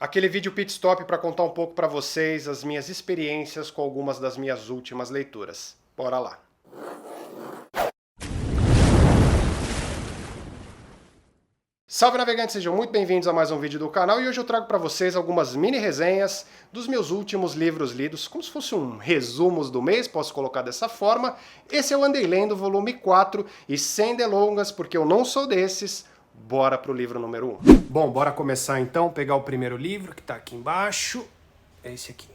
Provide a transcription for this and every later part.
Aquele vídeo pit stop para contar um pouco para vocês as minhas experiências com algumas das minhas últimas leituras. Bora lá! Salve navegantes, sejam muito bem-vindos a mais um vídeo do canal e hoje eu trago para vocês algumas mini resenhas dos meus últimos livros lidos, como se fosse um resumos do mês, posso colocar dessa forma. Esse é o Andei Lendo, volume 4, e sem delongas, porque eu não sou desses, bora pro livro número 1. Bom, bora começar então, pegar o primeiro livro que tá aqui embaixo, é esse aqui.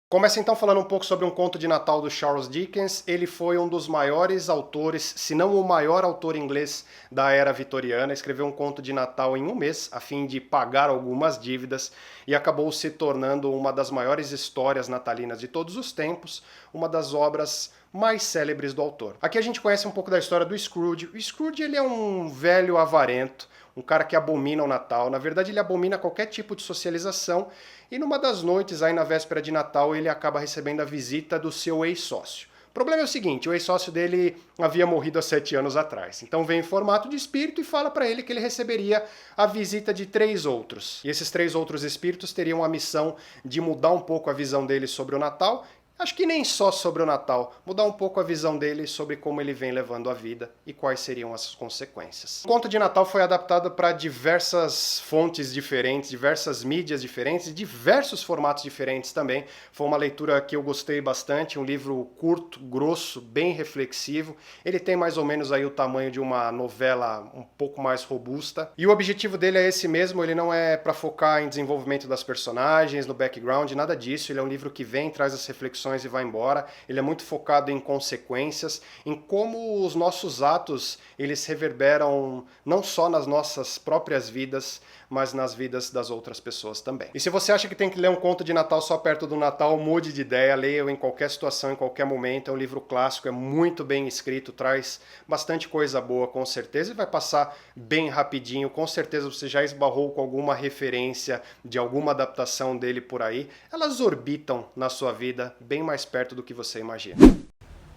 Começa então falando um pouco sobre um conto de Natal do Charles Dickens. Ele foi um dos maiores autores, se não o maior autor inglês da era vitoriana. Escreveu um conto de Natal em um mês, a fim de pagar algumas dívidas, e acabou se tornando uma das maiores histórias natalinas de todos os tempos, uma das obras mais célebres do autor. Aqui a gente conhece um pouco da história do Scrooge. O Scrooge ele é um velho avarento, um cara que abomina o Natal. Na verdade, ele abomina qualquer tipo de socialização, e numa das noites, aí na véspera de Natal, ele acaba recebendo a visita do seu ex-sócio. O problema é o seguinte, o ex-sócio dele havia morrido há 7 anos atrás. Então vem em formato de espírito e fala para ele que ele receberia a visita de 3 outros. E esses 3 outros espíritos teriam a missão de mudar um pouco a visão dele sobre o Natal. Acho que nem só sobre o Natal, mudar um pouco a visão dele sobre como ele vem levando a vida e quais seriam as consequências. O conto de Natal foi adaptado para diversas fontes diferentes, diversas mídias diferentes e diversos formatos diferentes também. Foi uma leitura que eu gostei bastante, um livro curto, grosso, bem reflexivo. Ele tem mais ou menos aí o tamanho de uma novela um pouco mais robusta. E o objetivo dele é esse mesmo, ele não é para focar em desenvolvimento das personagens, no background, nada disso. Ele é um livro que vem, traz as reflexões e vai embora. Ele é muito focado em consequências, em como os nossos atos eles reverberam não só nas nossas próprias vidas, mas nas vidas das outras pessoas também. E se você acha que tem que ler um conto de Natal só perto do Natal, mude de ideia, leia em qualquer situação, em qualquer momento. É um livro clássico, é muito bem escrito, traz bastante coisa boa com certeza e vai passar bem rapidinho. Com certeza você já esbarrou com alguma referência de alguma adaptação dele por aí. Elas orbitam na sua vida bem mais perto do que você imagina.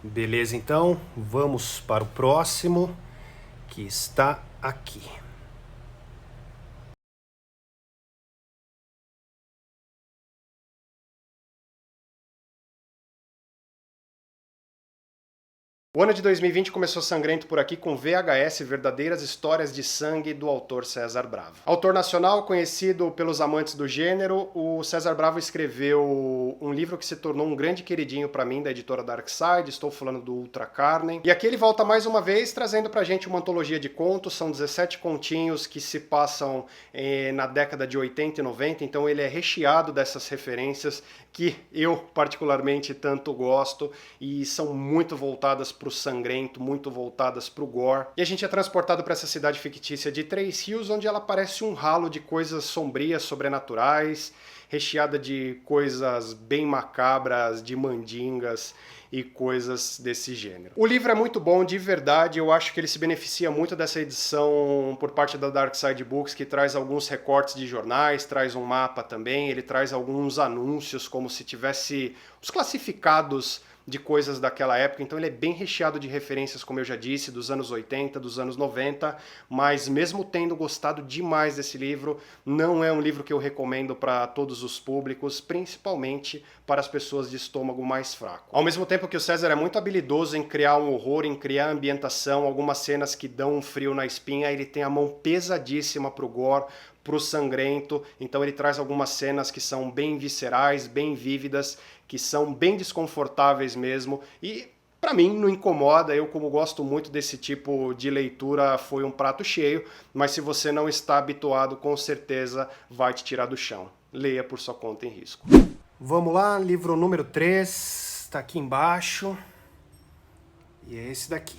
Beleza, então vamos para o próximo, que está aqui. O ano de 2020 começou sangrento por aqui com VHS, Verdadeiras Histórias de Sangue, do autor César Bravo. Autor nacional, conhecido pelos amantes do gênero, o César Bravo escreveu um livro que se tornou um grande queridinho para mim, da editora Darkside. Estou falando do Ultra Carne. E aqui ele volta mais uma vez, trazendo pra gente uma antologia de contos. São 17 continhos que se passam na década de 80 e 90, então ele é recheado dessas referências que eu particularmente tanto gosto e são muito voltadas para o sangrento, muito voltadas para o gore. E a gente é transportado para essa cidade fictícia de Três Rios, onde ela parece um ralo de coisas sombrias, sobrenaturais, recheada de coisas bem macabras, de mandingas e coisas desse gênero. O livro é muito bom, de verdade. Eu acho que ele se beneficia muito dessa edição por parte da Darkside Books, que traz alguns recortes de jornais, traz um mapa também, ele traz alguns anúncios, como se tivesse os classificados de coisas daquela época. Então ele é bem recheado de referências, como eu já disse, dos anos 80, dos anos 90, mas mesmo tendo gostado demais desse livro, não é um livro que eu recomendo para todos os públicos, principalmente para as pessoas de estômago mais fraco. Ao mesmo tempo que o César é muito habilidoso em criar um horror, em criar ambientação, algumas cenas que dão um frio na espinha, ele tem a mão pesadíssima pro gore, pro sangrento, então ele traz algumas cenas que são bem viscerais, bem vívidas, que são bem desconfortáveis mesmo, e para mim não incomoda. Eu, como gosto muito desse tipo de leitura, foi um prato cheio, mas se você não está habituado, com certeza vai te tirar do chão. Leia por sua conta em risco. Vamos lá, livro número 3, está aqui embaixo, e é esse daqui.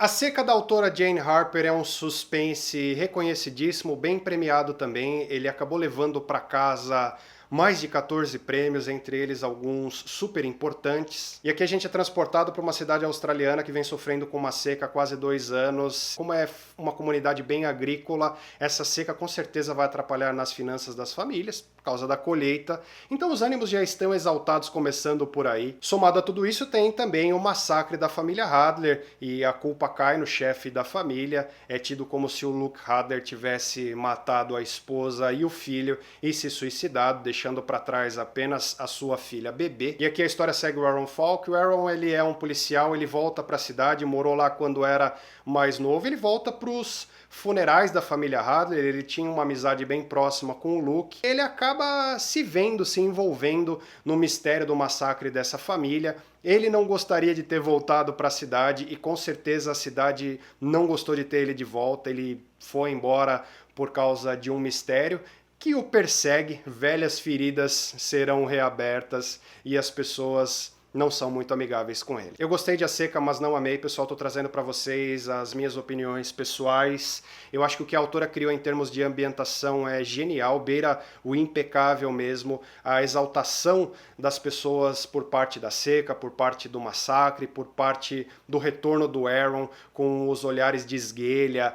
A Seca, da autora Jane Harper, é um suspense reconhecidíssimo, bem premiado também. Ele acabou levando para casa mais de 14 prêmios, entre eles alguns super importantes. E aqui a gente é transportado para uma cidade australiana que vem sofrendo com uma seca há quase 2 anos. Como é uma comunidade bem agrícola, essa seca com certeza vai atrapalhar nas finanças das famílias, por causa da colheita. Então os ânimos já estão exaltados começando por aí. Somado a tudo isso, tem também o massacre da família Hadler, e a culpa cai no chefe da família. É tido como se o Luke Hadler tivesse matado a esposa e o filho e se suicidado, deixando para trás apenas a sua filha bebê. E aqui a história segue o Aaron Falk. O Aaron, ele é um policial, ele volta para a cidade, morou lá quando era mais novo, ele volta para os funerais da família Hadler, ele tinha uma amizade bem próxima com o Luke. Ele acaba se vendo, se envolvendo no mistério do massacre dessa família. Ele não gostaria de ter voltado para a cidade e com certeza a cidade não gostou de ter ele de volta. Ele foi embora por causa de um mistério que o persegue. Velhas feridas serão reabertas e as pessoas não são muito amigáveis com ele. Eu gostei de A Seca, mas não amei, pessoal. Tô trazendo para vocês as minhas opiniões pessoais. Eu acho que o que a autora criou em termos de ambientação é genial, beira o impecável mesmo. A exaltação das pessoas por parte da seca, por parte do massacre, por parte do retorno do Aaron, com os olhares de esguelha,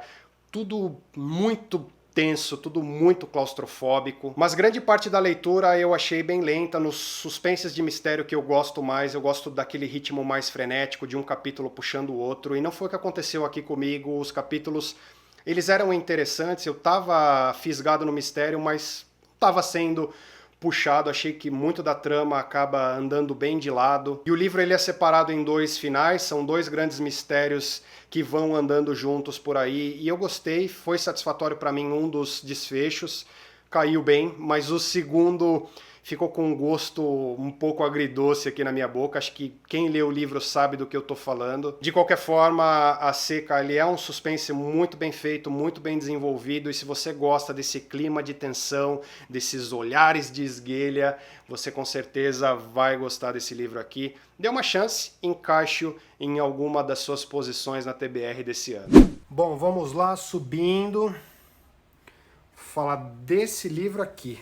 tudo muito tenso, tudo muito claustrofóbico, mas grande parte da leitura eu achei bem lenta. Nos suspenses de mistério que eu gosto mais, eu gosto daquele ritmo mais frenético, de um capítulo puxando o outro, e não foi o que aconteceu aqui comigo. Os capítulos, eles eram interessantes, eu tava fisgado no mistério, mas tava sendo puxado, achei que muito da trama acaba andando bem de lado. E o livro ele é separado em 2 finais, são 2 grandes mistérios que vão andando juntos por aí, e eu gostei, foi satisfatório para mim um dos desfechos, caiu bem, mas o segundo ficou com um gosto um pouco agridoce aqui na minha boca. Acho que quem lê o livro sabe do que eu tô falando. De qualquer forma, A Seca, ele é um suspense muito bem feito, muito bem desenvolvido, e se você gosta desse clima de tensão, desses olhares de esguelha, você com certeza vai gostar desse livro aqui. Dê uma chance, encaixe-o em alguma das suas posições na TBR desse ano. Bom, vamos lá, subindo, falar desse livro aqui.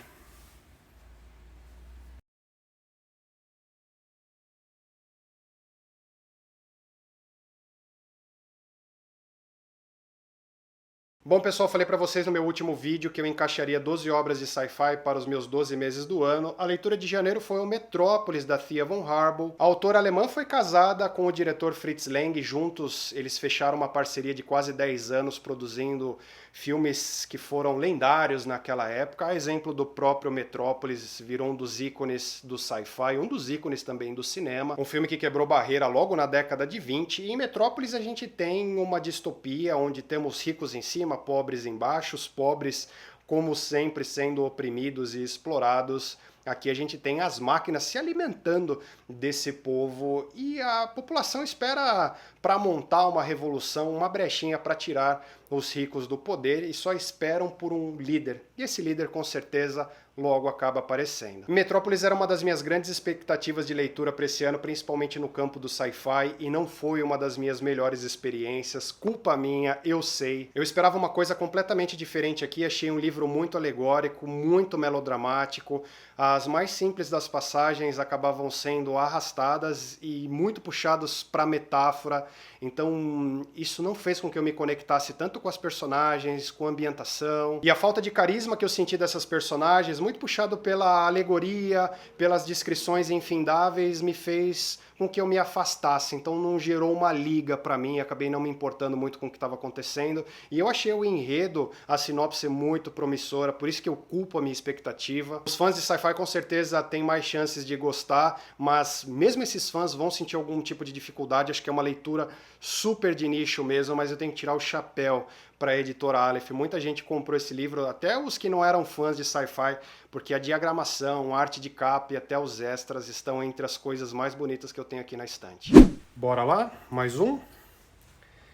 Bom, pessoal, falei para vocês no meu último vídeo que eu encaixaria 12 obras de sci-fi para os meus 12 meses do ano. A leitura de janeiro foi o Metrópolis, da Thea von Harbou. A autora alemã foi casada com o diretor Fritz Lang. Juntos, eles fecharam uma parceria de quase 10 anos produzindo filmes que foram lendários naquela época. A exemplo do próprio Metrópolis, virou um dos ícones do sci-fi, um dos ícones também do cinema. Um filme que quebrou barreira logo na década de 20. E em Metrópolis a gente tem uma distopia onde temos ricos em cima, pobres embaixo, os pobres, como sempre, sendo oprimidos e explorados. Aqui a gente tem as máquinas se alimentando desse povo e a população espera para montar uma revolução, uma brechinha para tirar os ricos do poder, e só esperam por um líder. E esse líder, com certeza, logo acaba aparecendo. Metrópolis era uma das minhas grandes expectativas de leitura para esse ano, principalmente no campo do sci-fi, e não foi uma das minhas melhores experiências. Culpa minha, eu sei. Eu esperava uma coisa completamente diferente aqui, achei um livro muito alegórico, muito melodramático. As mais simples das passagens acabavam sendo arrastadas e muito puxados para metáfora. Então isso não fez com que eu me conectasse tanto com as personagens, com a ambientação. E a falta de carisma que eu senti dessas personagens, muito puxado pela alegoria, pelas descrições infindáveis, me fez com que eu me afastasse. Então não gerou uma liga para mim, acabei não me importando muito com o que estava acontecendo. E eu achei o enredo, a sinopse muito promissora, por isso que eu culpo a minha expectativa. Os fãs de sci-fi com certeza têm mais chances de gostar, mas mesmo esses fãs vão sentir algum tipo de dificuldade. Acho que é uma leitura super de nicho mesmo, mas eu tenho que tirar o chapéu para a editora Aleph. Muita gente comprou esse livro, até os que não eram fãs de sci-fi, porque a diagramação, a arte de capa e até os extras estão entre as coisas mais bonitas que eu tenho aqui na estante. Bora lá? Mais um?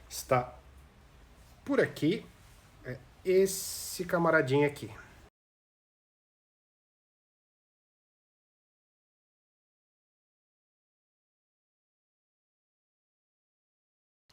Está por aqui. É esse camaradinho aqui.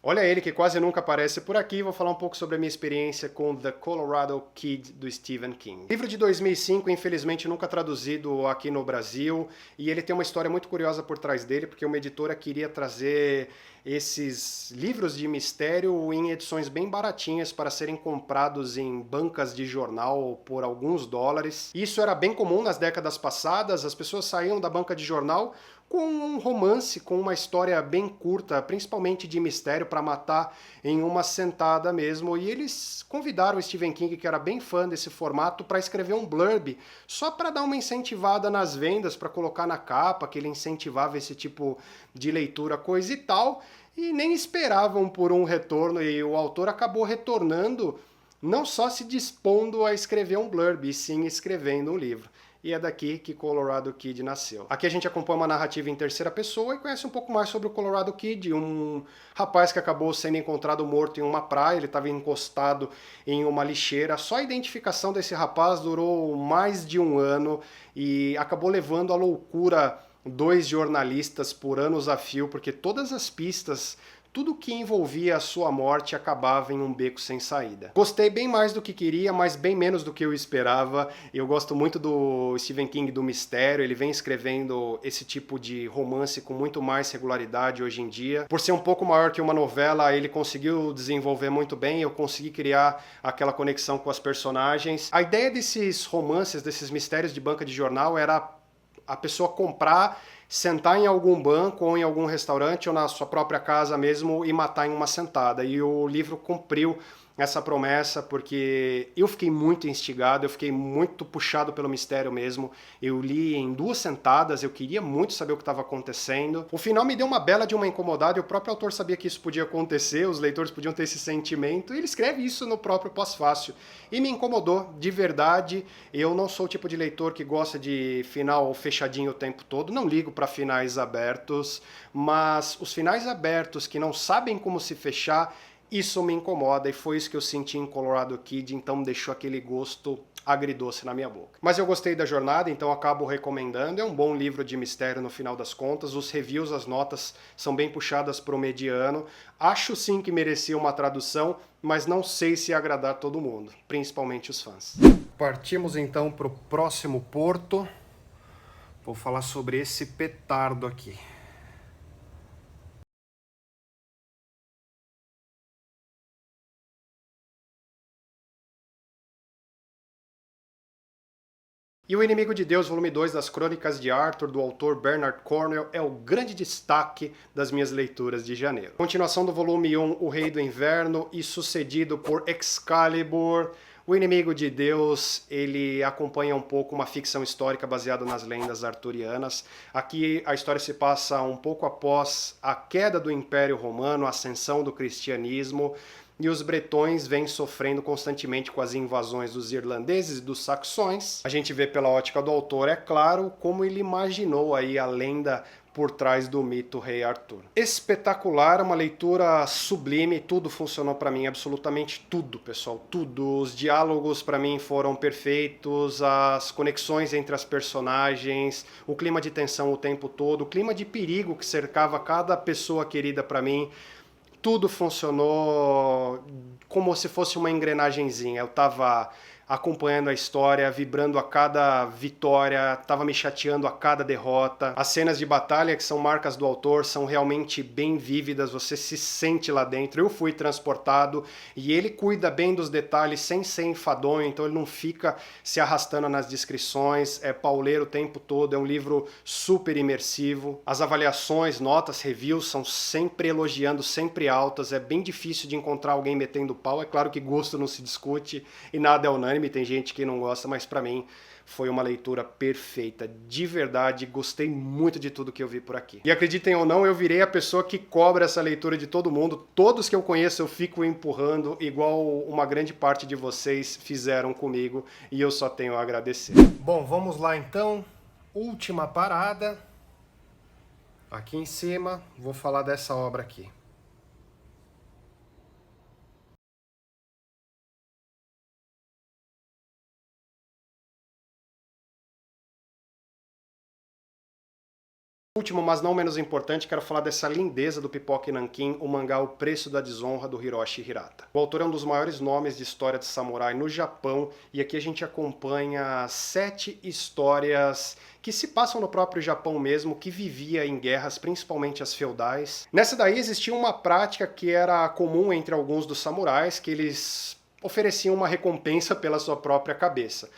Olha ele que quase nunca aparece por aqui, vou falar um pouco sobre a minha experiência com The Colorado Kid, do Stephen King. Livro de 2005, infelizmente nunca traduzido aqui no Brasil, e ele tem uma história muito curiosa por trás dele, porque uma editora queria trazer esses livros de mistério em edições bem baratinhas para serem comprados em bancas de jornal por alguns dólares. Isso era bem comum nas décadas passadas, as pessoas saíam da banca de jornal com um romance, com uma história bem curta, principalmente de mistério, para matar em uma sentada mesmo. E eles convidaram o Stephen King, que era bem fã desse formato, para escrever um blurb, só para dar uma incentivada nas vendas, para colocar na capa, que ele incentivava esse tipo de leitura, coisa e tal. E nem esperavam por um retorno, e o autor acabou retornando, não só se dispondo a escrever um blurb, e sim escrevendo um livro. E é daqui que Colorado Kid nasceu. Aqui a gente acompanha uma narrativa em terceira pessoa e conhece um pouco mais sobre o Colorado Kid, um rapaz que acabou sendo encontrado morto em uma praia, ele estava encostado em uma lixeira. Só a identificação desse rapaz durou mais de um ano e acabou levando à loucura dois jornalistas por anos a fio, porque todas as pistas, tudo que envolvia a sua morte acabava em um beco sem saída. Gostei bem mais do que queria, mas bem menos do que eu esperava. Eu gosto muito do Stephen King, do mistério, ele vem escrevendo esse tipo de romance com muito mais regularidade hoje em dia. Por ser um pouco maior que uma novela, ele conseguiu desenvolver muito bem, eu consegui criar aquela conexão com as personagens. A ideia desses romances, desses mistérios de banca de jornal era a pessoa comprar, sentar em algum banco ou em algum restaurante ou na sua própria casa mesmo e matar em uma sentada. E o livro cumpriu essa promessa porque eu fiquei muito instigado, eu fiquei muito puxado pelo mistério mesmo. Eu li em 2 sentadas, eu queria muito saber o que estava acontecendo. O final me deu uma bela de uma incomodada e o próprio autor sabia que isso podia acontecer, os leitores podiam ter esse sentimento, e ele escreve isso no próprio pós-fácil. E me incomodou, de verdade. Eu não sou o tipo de leitor que gosta de final fechadinho o tempo todo, não ligo para finais abertos, mas os finais abertos que não sabem como se fechar, isso me incomoda, e foi isso que eu senti em Colorado Kid, então deixou aquele gosto agridoce na minha boca. Mas eu gostei da jornada, então acabo recomendando. É um bom livro de mistério no final das contas. Os reviews, as notas são bem puxadas pro mediano. Acho sim que merecia uma tradução, mas não sei se ia agradar todo mundo, principalmente os fãs. Partimos então pro próximo porto. Vou falar sobre esse petardo aqui. E O Inimigo de Deus, volume 2 das Crônicas de Arthur, do autor Bernard Cornwell, é o grande destaque das minhas leituras de janeiro. Continuação do volume 1, O Rei do Inverno, e sucedido por Excalibur. O Inimigo de Deus, ele acompanha um pouco uma ficção histórica baseada nas lendas arturianas. Aqui a história se passa um pouco após a queda do Império Romano, a ascensão do cristianismo, e os bretões vêm sofrendo constantemente com as invasões dos irlandeses e dos saxões. A gente vê pela ótica do autor, é claro, como ele imaginou aí a lenda por trás do mito Rei Arthur. Espetacular, uma leitura sublime, tudo funcionou para mim, absolutamente tudo, pessoal, tudo. Os diálogos para mim foram perfeitos, as conexões entre as personagens, o clima de tensão o tempo todo, o clima de perigo que cercava cada pessoa querida para mim. Tudo funcionou como se fosse uma engrenagenzinha. Eu estava acompanhando a história, vibrando a cada vitória, estava me chateando a cada derrota. As cenas de batalha, que são marcas do autor, são realmente bem vívidas, você se sente lá dentro. Eu fui transportado e ele cuida bem dos detalhes sem ser enfadonho, então ele não fica se arrastando nas descrições, é pauleiro o tempo todo, é um livro super imersivo. As avaliações, notas, reviews são sempre elogiando, sempre altas, é bem difícil de encontrar alguém metendo pau. É claro que gosto não se discute e nada é unânime, tem gente que não gosta, mas para mim foi uma leitura perfeita, de verdade, gostei muito de tudo que eu vi por aqui. E acreditem ou não, eu virei a pessoa que cobra essa leitura de todo mundo, todos que eu conheço eu fico empurrando, igual uma grande parte de vocês fizeram comigo, e eu só tenho a agradecer. Bom, vamos lá então, última parada, aqui em cima, vou falar dessa obra aqui. Último, mas não menos importante, quero falar dessa lindeza do Pipoca e Nanquim, o mangá O Preço da Desonra, do Hiroshi Hirata. O autor é um dos maiores nomes de história de samurai no Japão, e aqui a gente acompanha 7 histórias que se passam no próprio Japão mesmo, que vivia em guerras, principalmente as feudais. Nessa daí existia uma prática que era comum entre alguns dos samurais, que eles ofereciam uma recompensa pela sua própria cabeça.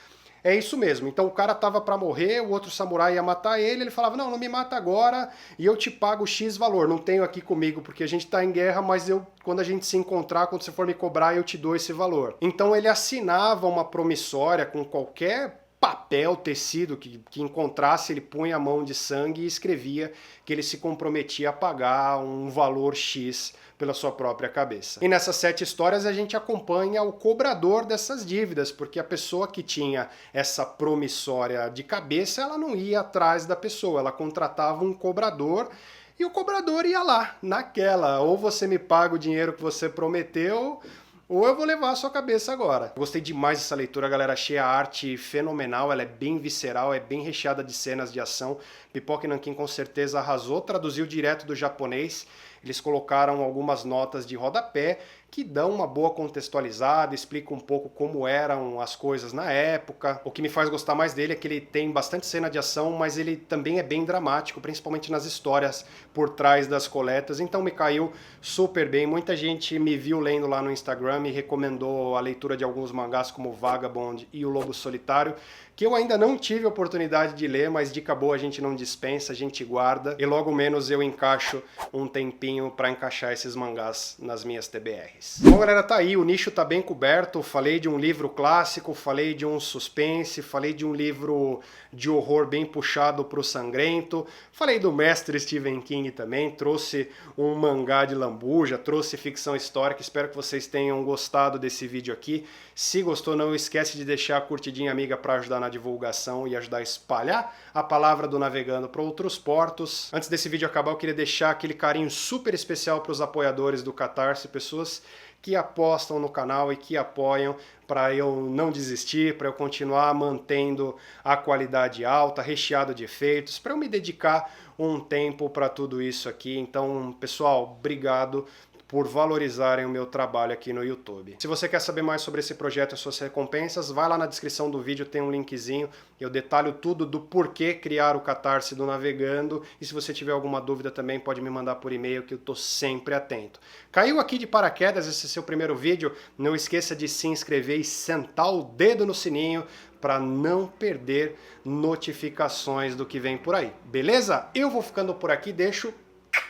É isso mesmo, então o cara tava pra morrer, o outro samurai ia matar ele, ele falava, não, não me mata agora e eu te pago X valor, não tenho aqui comigo porque a gente tá em guerra, mas quando a gente se encontrar, quando você for me cobrar, eu te dou esse valor. Então ele assinava uma promissória com qualquer papel, tecido que encontrasse, ele punha a mão de sangue e escrevia que ele se comprometia a pagar um valor X pela sua própria cabeça. E nessas 7 histórias a gente acompanha o cobrador dessas dívidas, porque a pessoa que tinha essa promissória de cabeça, ela não ia atrás da pessoa, ela contratava um cobrador e o cobrador ia lá, naquela, ou você me paga o dinheiro que você prometeu, ou eu vou levar a sua cabeça agora. Gostei demais dessa leitura, galera. Achei a arte fenomenal, ela é bem visceral, é bem recheada de cenas de ação. Pipoca e Nanquim com certeza arrasou, traduziu direto do japonês. Eles colocaram algumas notas de rodapé que dão uma boa contextualizada, explicam um pouco como eram as coisas na época. O que me faz gostar mais dele é que ele tem bastante cena de ação, mas ele também é bem dramático, principalmente nas histórias por trás das coletas, então me caiu super bem. Muita gente me viu lendo lá no Instagram e recomendou a leitura de alguns mangás como Vagabond e O Lobo Solitário, que eu ainda não tive a oportunidade de ler, mas dica boa a gente não dispensa, a gente guarda, e logo menos eu encaixo um tempinho para encaixar esses mangás nas minhas TBRs. Bom, galera, tá aí, o nicho tá bem coberto. Falei de um livro clássico, falei de um suspense, falei de um livro de horror bem puxado pro sangrento, falei do mestre Stephen King também, trouxe um mangá de lambuja, trouxe ficção histórica. Espero que vocês tenham gostado desse vídeo aqui. Se gostou, não esquece de deixar a curtidinha amiga para ajudar na divulgação e ajudar a espalhar a palavra do Navegando para outros portos. Antes desse vídeo acabar, eu queria deixar aquele carinho super especial para os apoiadores do Catarse, pessoas que apostam no canal e que apoiam para eu não desistir, para eu continuar mantendo a qualidade alta, recheado de efeitos, para eu me dedicar um tempo para tudo isso aqui. Então, pessoal, obrigado por valorizarem o meu trabalho aqui no YouTube. Se você quer saber mais sobre esse projeto e suas recompensas, vai lá na descrição do vídeo, tem um linkzinho, eu detalho tudo do porquê criar o Catarse do Navegando, e se você tiver alguma dúvida também pode me mandar por e-mail que eu tô sempre atento. Caiu aqui de paraquedas esse seu primeiro vídeo, não esqueça de se inscrever e sentar o dedo no sininho para não perder notificações do que vem por aí, beleza? Eu vou ficando por aqui, deixo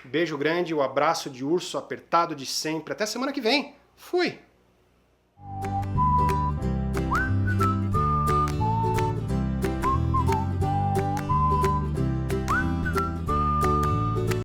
beijo grande, o abraço de urso apertado de sempre. Até semana que vem. Fui!